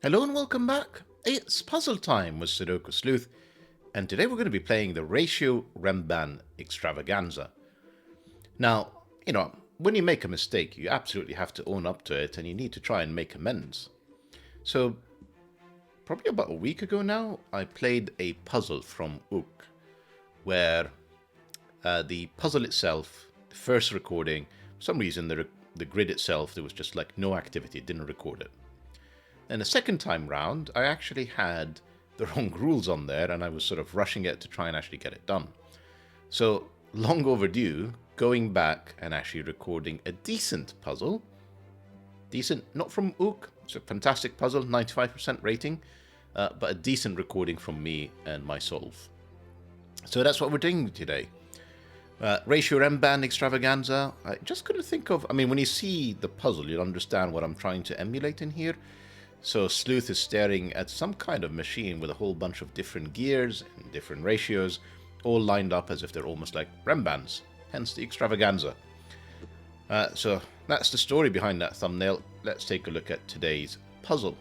Hello and welcome back. It's puzzle time with Sudoku Sleuth, and today we're going to be playing the ratio Renban Extravaganza. Now, when you make a mistake, you absolutely have to own up to it and you need to try and make amends. So, probably about a week ago now, I played a puzzle from Ook, where the puzzle itself, the first recording, for some reason the grid itself, there was just like no activity, it didn't record it. And the second time round, I actually had the wrong rules on there and I was sort of rushing it to try and actually get it done. So, long overdue, going back and actually recording a decent puzzle. Decent, not from Ook, it's a fantastic puzzle, 95% rating, but a decent recording from me and my solve. So that's what we're doing today. Ratio Renban Extravaganza, I just couldn't think of, when you see the puzzle, you'll understand what I'm trying to emulate in here. So Sleuth is staring at some kind of machine with a whole bunch of different gears and different ratios, all lined up as if they're almost like Renbans, hence the extravaganza. So that's the story behind that thumbnail. Let's take a look at today's puzzle.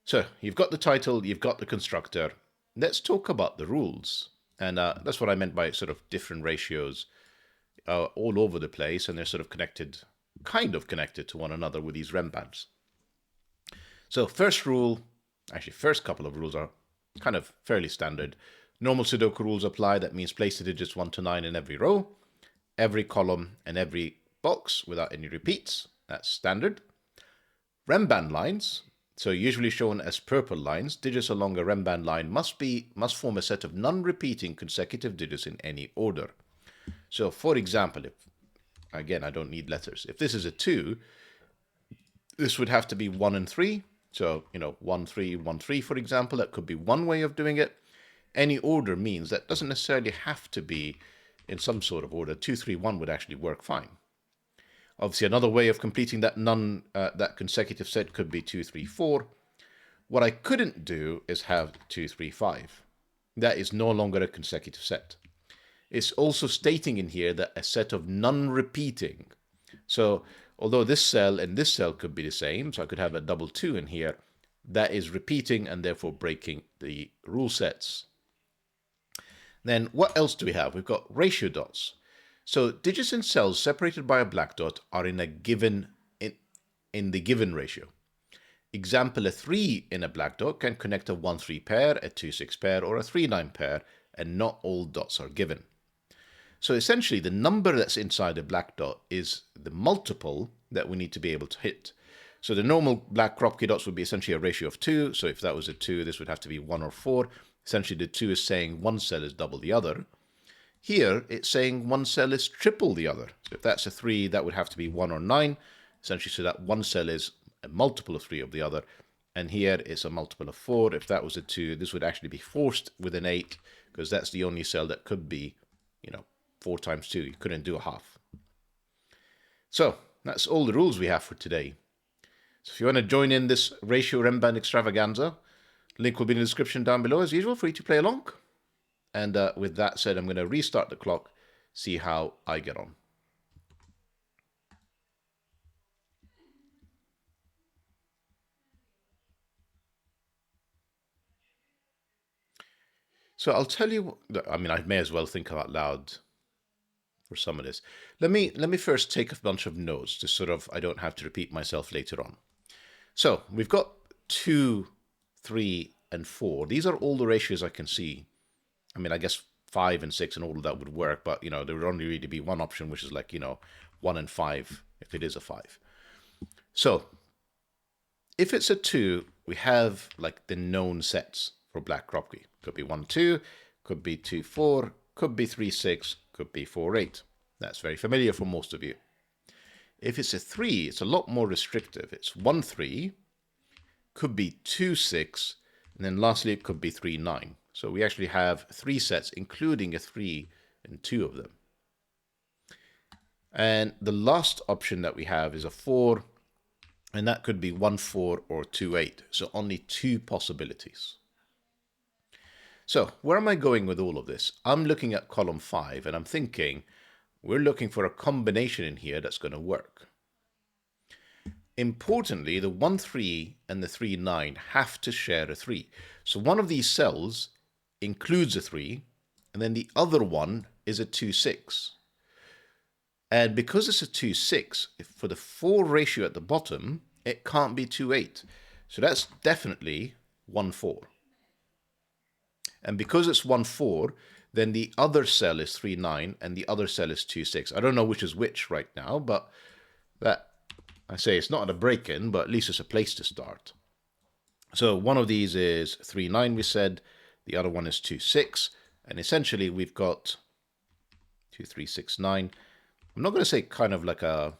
So you've got the title, you've got the constructor. Let's talk about the rules. And that's what I meant by sort of different ratios all over the place, and they're sort of connected, kind of connected to one another with these Renbans. So first rule, actually first couple of rules are kind of fairly standard. Normal Sudoku rules apply. That means place the digits 1 to 9 in every row, every column, and every box without any repeats. That's standard. Renban lines, so usually shown as purple lines, digits along a Renban line must form a set of non-repeating consecutive digits in any order. So for example, again, I don't need letters. If this is a 2, this would have to be 1 and 3. So, 1, 3, 1, 3, for example, that could be one way of doing it. Any order means that doesn't necessarily have to be in some sort of order. 2, 3, 1 would actually work fine. Obviously, another way of completing that that consecutive set could be 2, 3, 4. What I couldn't do is have 2, 3, 5. That is no longer a consecutive set. It's also stating in here that a set of non-repeating. So, although this cell and this cell could be the same, so I could have a double 2 in here, that is repeating and therefore breaking the rule sets. Then what else do we have? We've got ratio dots. So digits in cells separated by a black dot are in the given ratio. Example, a 3 in a black dot can connect a 1-3 pair, a 2-6 pair, or a 3-9 pair, and not all dots are given. So essentially, the number that's inside a black dot is the multiple that we need to be able to hit. So the normal black Kropkis dots would be essentially a ratio of 2. So if that was a 2, this would have to be 1 or 4. Essentially, the 2 is saying one cell is double the other. Here, it's saying one cell is triple the other. So if that's a 3, that would have to be 1 or 9. Essentially, so that one cell is a multiple of 3 of the other. And here, it's a multiple of 4. If that was a 2, this would actually be forced with an 8, because that's the only cell that could be, 4 times 2. You couldn't do a half. So that's all the rules we have for today. So if you want to join in this ratio Renban extravaganza, link will be in the description down below as usual for you to play along. And with that said, I'm going to restart the clock, see how I get on. So I'll tell you, I may as well think out loud for some of this. Let me first take a bunch of notes, just sort of, I don't have to repeat myself later on. So we've got 2, 3, and 4. These are all the ratios I can see. I guess 5 and 6 and all of that would work, but, there would only really be one option, which is like, 1 and 5, if it is a 5. So if it's a 2, we have like the known sets for black Kropkis. Could be 1, 2, could be 2, 4, could be 3, 6, could be 4, 8. That's very familiar for most of you. If it's a 3, it's a lot more restrictive. It's 1, 3, could be 2, 6, and then lastly it could be 3, 9. So we actually have 3 sets, including a 3 and 2 of them. And the last option that we have is a 4, and that could be 1, 4 or 2, 8. So only 2 possibilities. So where am I going with all of this? I'm looking at column 5 and I'm thinking we're looking for a combination in here that's going to work. importantly, the 1, 3 and the 3, 9 have to share a 3. So one of these cells includes a 3, and then the other one is a 2, 6. And because it's a 2, 6, for the 4 ratio at the bottom, it can't be 2, 8. So that's definitely 1, 4. And because it's 1, 4, then the other cell is 3, 9, and the other cell is 2, 6. I don't know which is which right now, but that, I say it's not a break-in, but at least it's a place to start. So one of these is 3, 9, we said. The other one is 2, 6. And essentially we've got 2, 3, 6, 9. I'm not going to say kind of like a...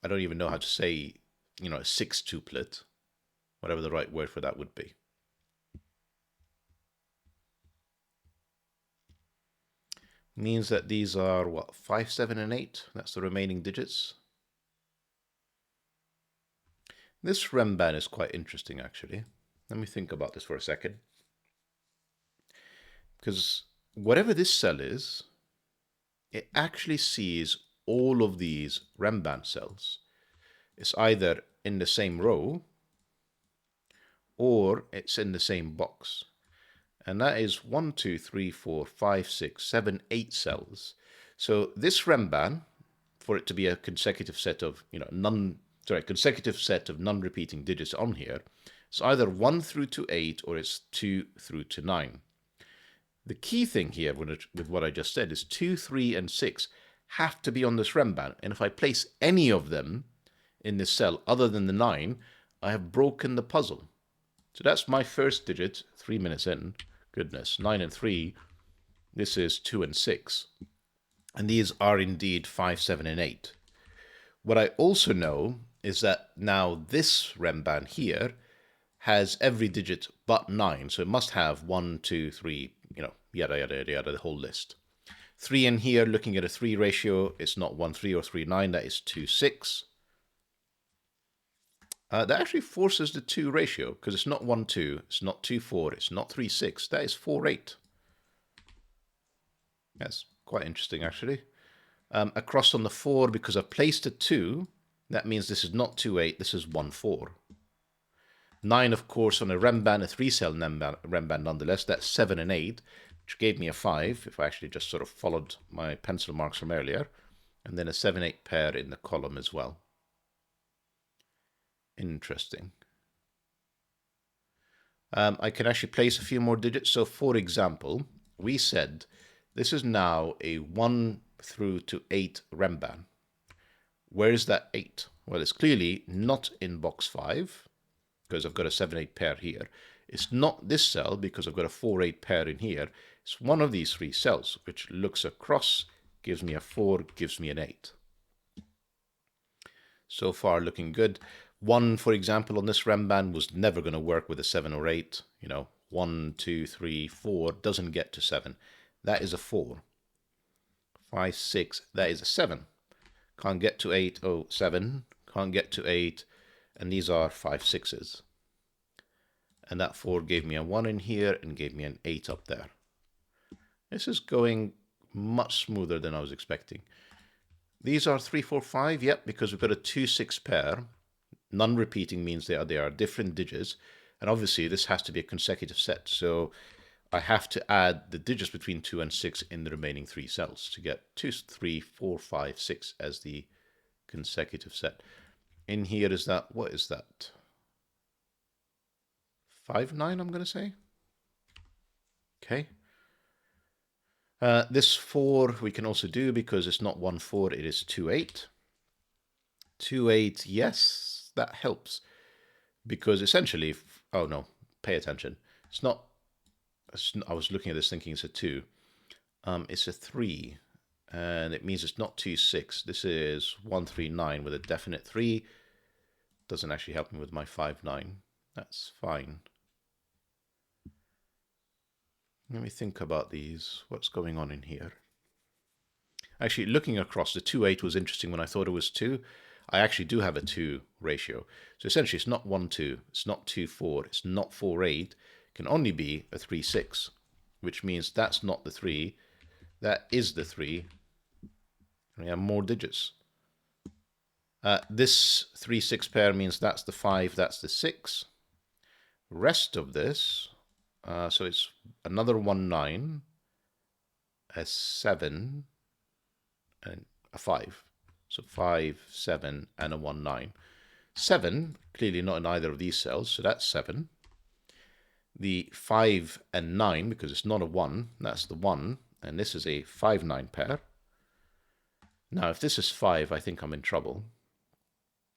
I don't even know how to say, you know, a 6 tuplet. Whatever the right word for that would be. Means that these are, what, 5, 7, and 8? That's the remaining digits. This Renban is quite interesting, actually. Let me think about this for a second. Because whatever this cell is, it actually sees all of these Renban cells. It's either in the same row or it's in the same box. And that is 1, 2, 3, 4, 5, 6, 7, 8 cells. So this Renban, for it to be a consecutive set of, consecutive set of non-repeating digits on here, it's either 1 through to 8 or it's 2 through to 9. The key thing here with what I just said is 2, 3, and 6 have to be on this Renban. And if I place any of them in this cell other than the 9, I have broken the puzzle. So that's my first digit, 3 minutes in. Goodness, 9 and 3. This is 2 and 6. And these are indeed 5, 7, and 8. What I also know is that now this Renban here has every digit but 9. So it must have 1, 2, 3, yada, yada, yada, yada, the whole list. 3 in here, looking at a 3 ratio, it's not 1, 3 or 3, 9. That is 2, 6. That actually forces the 2 ratio, because it's not 1, 2, it's not 2, 4, it's not 3, 6. That is 4, 8. That's quite interesting, actually. Across on the 4, because I've placed a 2, that means this is not 2, 8, this is 1, 4. 9, of course, on a Renban, a 3-cell Renban nonetheless, that's 7 and 8, which gave me a 5, if I actually just sort of followed my pencil marks from earlier. And then a 7, 8 pair in the column as well. Interesting. I can actually place a few more digits. So, for example, we said this is now a 1 through to 8 Renban. Where is that 8? Well, it's clearly not in box 5, because I've got a 7, 8 pair here. It's not this cell, because I've got a 4, 8 pair in here. It's one of these 3 cells, which looks across, gives me a 4, gives me an 8. So far, looking good. 1, for example, on this Renban was never going to work with a 7 or 8. 1, 2, 3, 4 doesn't get to 7. That is a 4. 5, 6, that is a 7. Can't get to 8, 7. Can't get to 8. And these are 5, 6s. And that 4 gave me a 1 in here and gave me an 8 up there. This is going much smoother than I was expecting. These are 3, 4, 5, yep, because we've got a 2, 6 pair. Non-repeating means they are different digits. And obviously this has to be a consecutive set. So I have to add the digits between 2 and 6 in the remaining 3 cells to get 2, 3, 4, 5, 6 as the consecutive set. In here is that, what is that? 5, 9, I'm going to say. Okay. This 4 we can also do because it's not 1, 4, it is 2, 8. 2, 8, yes, that helps. Because essentially, oh no, pay attention. It's not, I was looking at this thinking it's a 2. It's a 3. And it means it's not 2, 6. This is 1, 3, 9 with a definite 3. Doesn't actually help me with my 5, 9. That's fine. Let me think about these. What's going on in here? Actually, looking across, the 2, 8 was interesting when I thought it was 2. I actually do have a 2 ratio. So essentially, it's not 1, 2. It's not 2, 4. It's not 4, 8. It can only be a 3, 6, which means that's not the 3. That is the 3. We have more digits. This 3-6 pair means that's the 5, that's the 6. Rest of this, so it's another 1-9, a 7, and a 5. So 5, 7, and a 1-9. 7, clearly not in either of these cells, so that's 7. The 5 and 9, because it's not a 1, that's the 1, and this is a 5-9 pair. Now, if this is 5, I think I'm in trouble.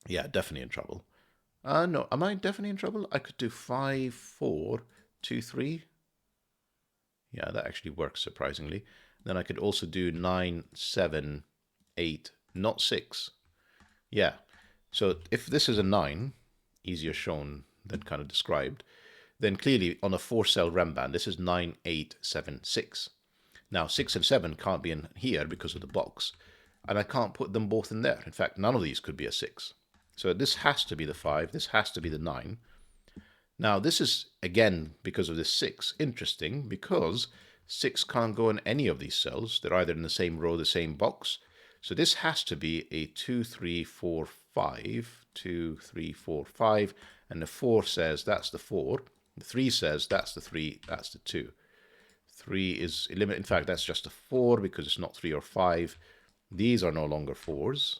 Yeah, definitely in trouble. No, am I definitely in trouble? I could do 5, 4, 2, 3. Yeah, that actually works surprisingly. Then I could also do 9, 7, 8, not 6. Yeah, so if this is a 9, easier shown than kind of described, then clearly on a 4-cell Renban, this is 9, 8, 7, 6. Now, 6 and 7 can't be in here because of the box, and I can't put them both in there. In fact, none of these could be a 6. So this has to be the 5, this has to be the 9. Now, this is, again, because of this 6, interesting, because 6 can't go in any of these cells. They're either in the same row, the same box. So this has to be a 2, 3, 4, 5, 2, 3, 4, 5, and the 4 says that's the 4. The 3 says that's the 3, that's the 2. 3 is eliminated. In fact, that's just a 4 because it's not 3 or 5. These are no longer 4s.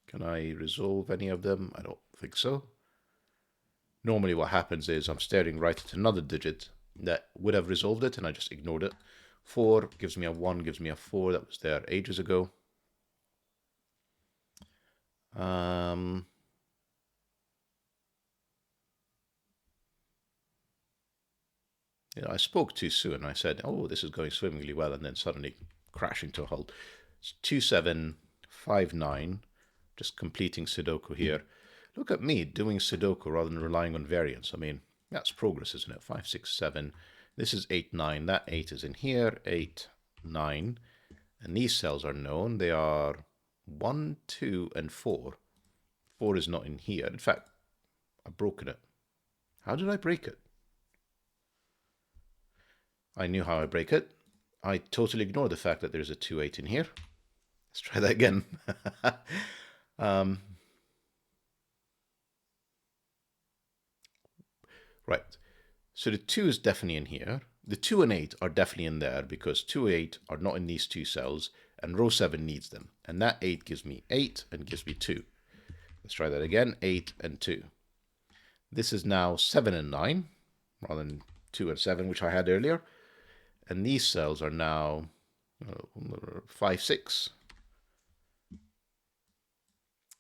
Can I resolve any of them? I don't think so. Normally what happens is I'm staring right at another digit that would have resolved it, and I just ignored it. 4 gives me a 1, gives me a 4. That was there ages ago. I spoke too soon. I said, oh, this is going swimmingly well, and then suddenly crashing to a halt. It's 2, 7, 5, 9. Just completing Sudoku here. Look at me doing Sudoku rather than relying on variance. I mean, that's progress, isn't it? 5, 6, 7. This is 8, 9. That 8 is in here. 8, 9. And these cells are known. They are 1, 2, and 4. 4 is not in here. In fact, I've broken it. How did I break it? I knew how I break it. I totally ignored the fact that there's a 2, 8 in here. Let's try that again. Right. So the 2 is definitely in here. The 2 and 8 are definitely in there because 2 and 8 are not in these two cells, and row 7 needs them. And that 8 gives me 8 and gives me 2. Let's try that again. 8 and 2. This is now 7 and 9 rather than 2 and 7, which I had earlier. And these cells are now 5, 6.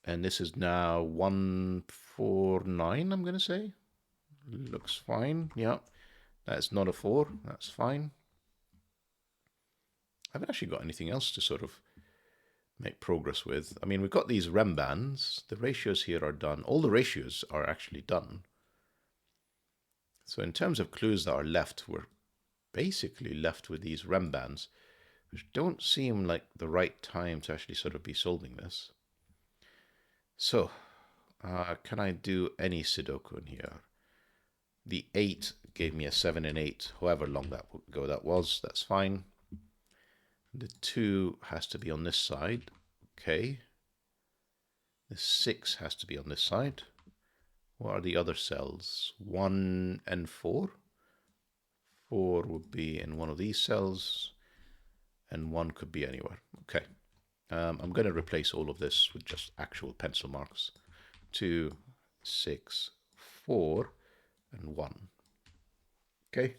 And this is now 1, 4, 9, I'm going to say. Looks fine. Yeah. That's not a 4. That's fine. I haven't actually got anything else to sort of make progress with. I mean, we've got these Renbans. The ratios here are done. All the ratios are actually done. So in terms of clues that are left, we're basically left with these Renbans, which don't seem like the right time to actually sort of be solving this. So, can I do any Sudoku in here? The 8 gave me a 7 and 8, however long that ago that was, that's fine. The 2 has to be on this side, okay. The 6 has to be on this side. What are the other cells? 1 and 4. 4 would be in one of these cells, and 1 could be anywhere. Okay. I'm going to replace all of this with just actual pencil marks. 2, 6, 4, and 1. Okay.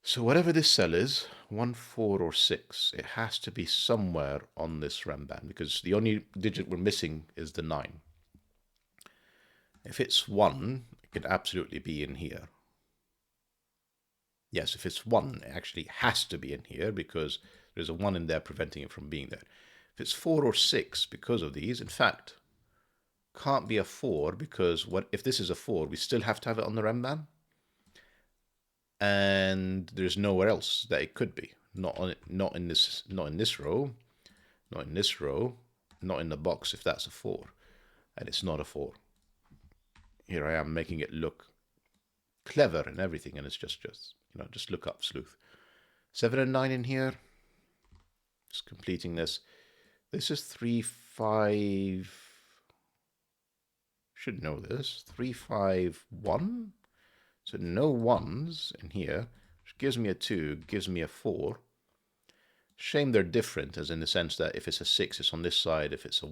So whatever this cell is, 1, 4, or 6, it has to be somewhere on this Renban because the only digit we're missing is the 9. If it's 1, it could absolutely be in here. Yes, if it's 1, it actually has to be in here because there's a 1 in there preventing it from being there. If it's 4 or 6, because of these, in fact, can't be a 4 because if this is a 4, we still have to have it on the Renban. And there's nowhere else that it could be. Not in this row, not in this row, not in the box if that's a 4. And it's not a 4. Here I am making it look clever and everything, and it's just look up Sleuth. 7 and 9 in here. Just completing this. This is 3, 5. Should know this. 3, 5, 1. So no ones in here, which gives me a 2, gives me a 4. Shame they're different, as in the sense that if it's a 6, it's on this side. If it's a,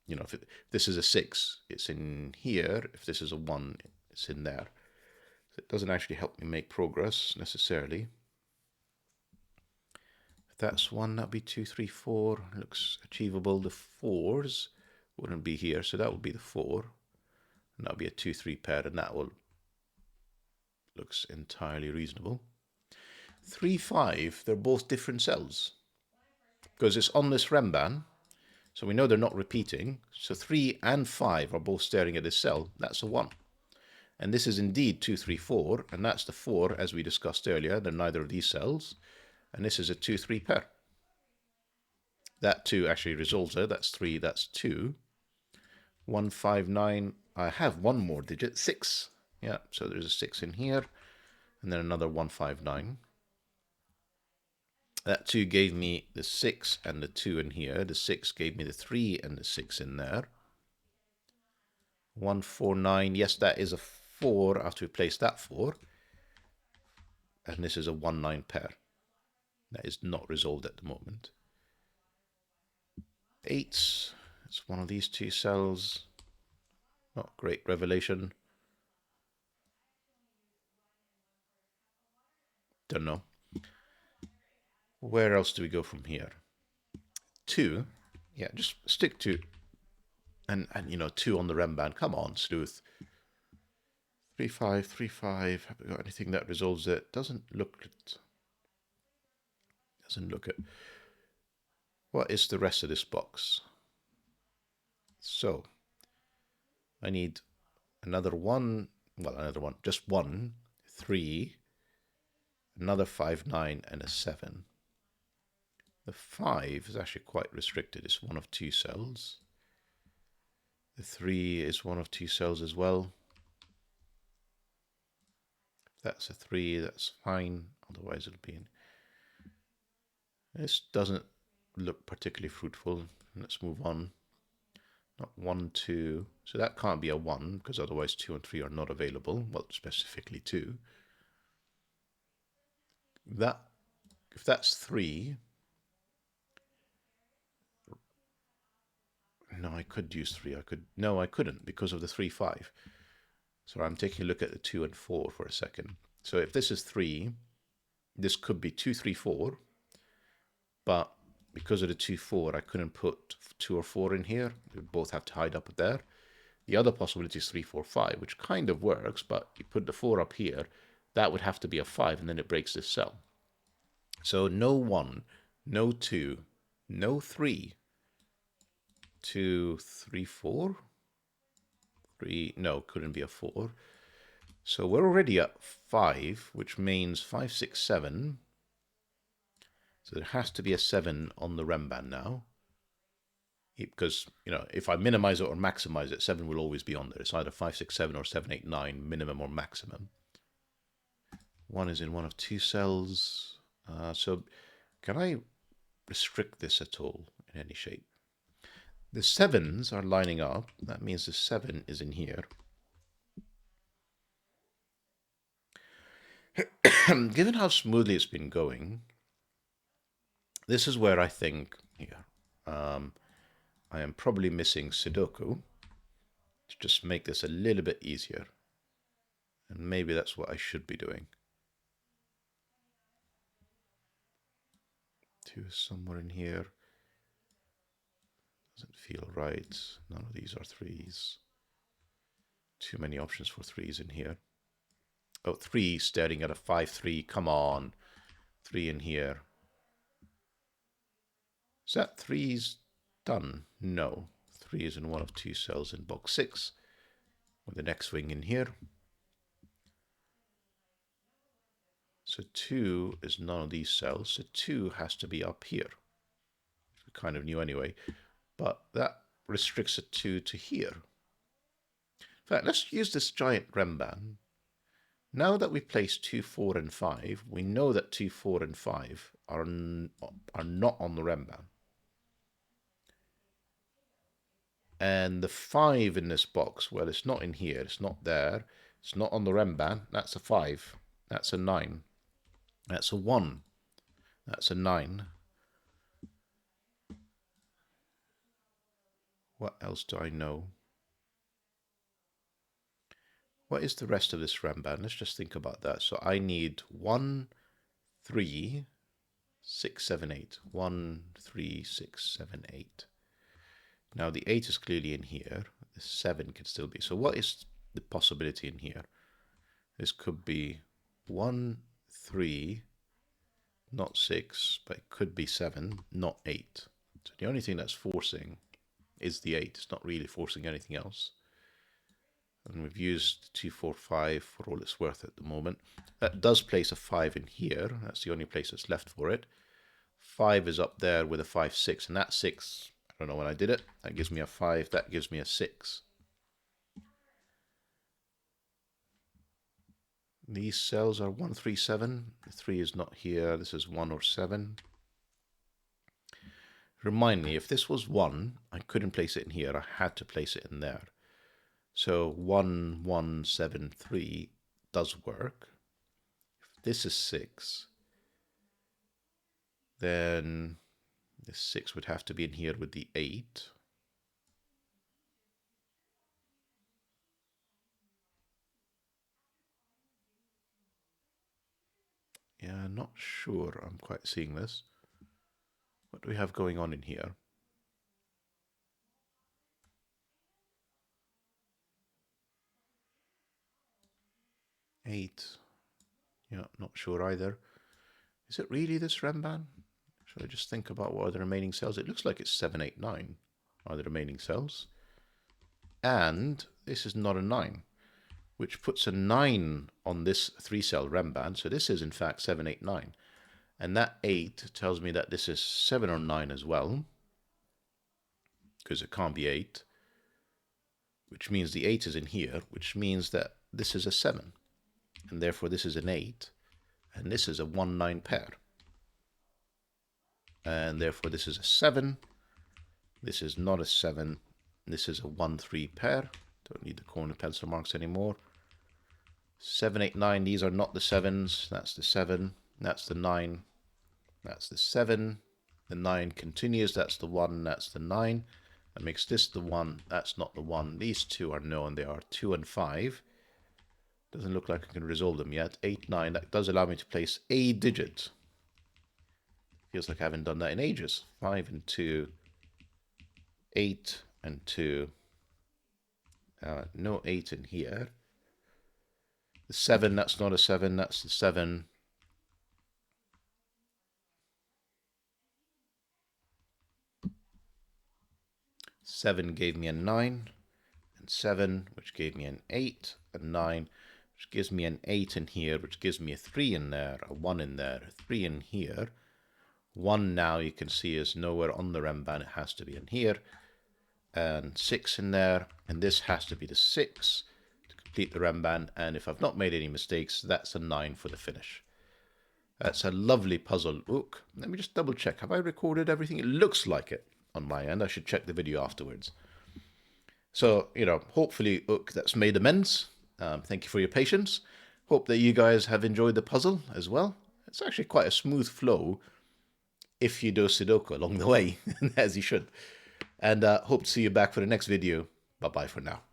if this is a 6, it's in here. If this is a 1, it's in there. So it doesn't actually help me make progress necessarily. If that's 1, that'd be 2, 3, 4. Looks achievable. The 4s wouldn't be here, so that would be the 4. And that'll be a 2, 3 pair, and that will looks entirely reasonable. 3, 5, they're both different cells because it's on this Renban, so we know they're not repeating. So 3 and 5 are both staring at this cell. That's a 1. And this is indeed 2, 3, 4, and that's the 4 as we discussed earlier. They're neither of these cells. And this is a 2, 3 pair. That 2 actually resolves it. That's 3, that's 2. 1, 5, 9. I have one more digit, 6. Yeah, so there's a 6 in here. And then another 1, 5, 9. That 2 gave me the 6 and the 2 in here. The 6 gave me the 3 and the 6 in there. 1, 4, 9. Yes, that is a 4 after we place that 4. And this is a 1, 9 pair. That is not resolved at the moment. 8. It's one of these two cells. Not great revelation. Don't know. Where else do we go from here? 2. Yeah, just stick to. And 2 on the Renban. Come on, Sleuth. 3, 5, 3, 5. Have we got anything that resolves it? Doesn't look it. Doesn't look it. What is the rest of this box? So, I need another 1. Well, another 1. Just 1, 3, another 5, 9, and a 7. The 5 is actually quite restricted. It's one of 2 cells. The 3 is one of 2 cells as well. If that's a 3, that's fine. Otherwise, it'll be in. This doesn't look particularly fruitful. Let's move on. Not 1, 2. So that can't be a 1, because otherwise 2 and 3 are not available. Well, specifically 2. If that's 3... No, I could use 3. No, I couldn't because of the 3, 5. So I'm taking a look at the 2 and 4 for a second. So if this is 3, this could be 2, 3, 4. But because of the 2, 4, I couldn't put 2 or 4 in here. They both have to hide up there. The other possibility is 3, 4, 5, which kind of works, but you put the 4 up here, that would have to be a 5, and then it breaks this cell. So no 1, no 2, no 3, 2, 3, 4. 3, no, couldn't be a 4. So we're already at 5, which means 5, 6, 7. So there has to be a 7 on the Renban now. Because, if I minimize it or maximize it, 7 will always be on there. It's either 5, 6, 7 or 7, 8, 9, minimum or maximum. 1 is in one of 2 cells. So can I restrict this at all in any shape? The 7s are lining up. That means the 7 is in here. Given how smoothly it's been going, this is where I think I am probably missing Sudoku to just make this a little bit easier. And maybe that's what I should be doing. 2 is somewhere in here. Doesn't feel right. None of these are 3s. Too many options for 3s in here. Oh, 3 staring at a 5, 3. Come on. 3 in here. Is that 3's done? No. 3 is in one of 2 cells in box 6. With the next wing in here. So 2 is none of these cells. So 2 has to be up here. We kind of knew anyway. But that restricts a 2 to here. In fact, let's use this giant Renban. Now that we've placed 2, 4, and 5, we know that 2, 4, and 5 are not on the Renban. And the 5 in this box, well, it's not in here. It's not there. It's not on the Renban. That's a 5. That's a 9. That's a 1. That's a 9. What else do I know? What is the rest of this Renban? Let's just think about that. So I need 1, 3, 6, 7, 8. 1, 3, 6, 7, 8. Now the 8 is clearly in here. The 7 could still be. So what is the possibility in here? This could be 1, 3, not 6, but it could be 7, not 8. So the only thing that's forcing is the 8. It's not really forcing anything else. And we've used 2, 4, 5 for all it's worth at the moment. That does place a 5 in here. That's the only place that's left for it. 5 is up there with a 5, 6, and that 6, I don't know when I did it. That gives me a 5, that gives me a 6. These cells are 1, 3, 7. The 3 is not here. This is 1 or 7. Remind me, if this was 1, I couldn't place it in here. I had to place it in there. So 1, 1, 7, 3 does work. If this is 6, then the 6 would have to be in here with the 8. Yeah, not sure I'm quite seeing this. What do we have going on in here? 8. Yeah, not sure either. Is it really this Renban? Should I just think about what are the remaining cells? It looks like it's 7, 8, 9 are the remaining cells. And this is not a 9, which puts a 9 on this 3-cell Renban. So this is in fact 7, 8, 9. And that 8 tells me that this is 7 or 9 as well, because it can't be 8, which means the 8 is in here, which means that this is a 7. And therefore this is an 8, and this is a 1, 9 pair. And therefore this is a 7, this is not a 7, this is a 1, 3 pair. Don't need the corner pencil marks anymore. 7, 8, 9, these are not the 7s, that's the 7, that's the 9, that's the 7, the 9 continues, that's the 1, that's the 9. That makes this the 1, that's not the 1. These two are known, they are 2 and 5. Doesn't look like I can resolve them yet. 8, 9, that does allow me to place a digit. Feels like I haven't done that in ages. 5 and 2, 8 and 2. No 8 in here. The 7, that's not a 7, that's the 7. Seven gave me a 9, and 7, which gave me an 8, and 9, which gives me an 8 in here, which gives me a 3 in there, a 1 in there, a 3 in here. 1 now you can see is nowhere on the Renban, it has to be in here. And 6 in there, and this has to be the 6 to complete the Renban, and if I've not made any mistakes, that's a 9 for the finish. That's a lovely puzzle. Ook, let me just double check. Have I recorded everything? It looks like it on my end. I should check the video afterwards. So, you know, hopefully, Ook, that's made amends. Thank you for your patience. Hope that you guys have enjoyed the puzzle as well. It's actually quite a smooth flow if you do Sudoku along the way, as you should. And hope to see you back for the next video. Bye-bye for now.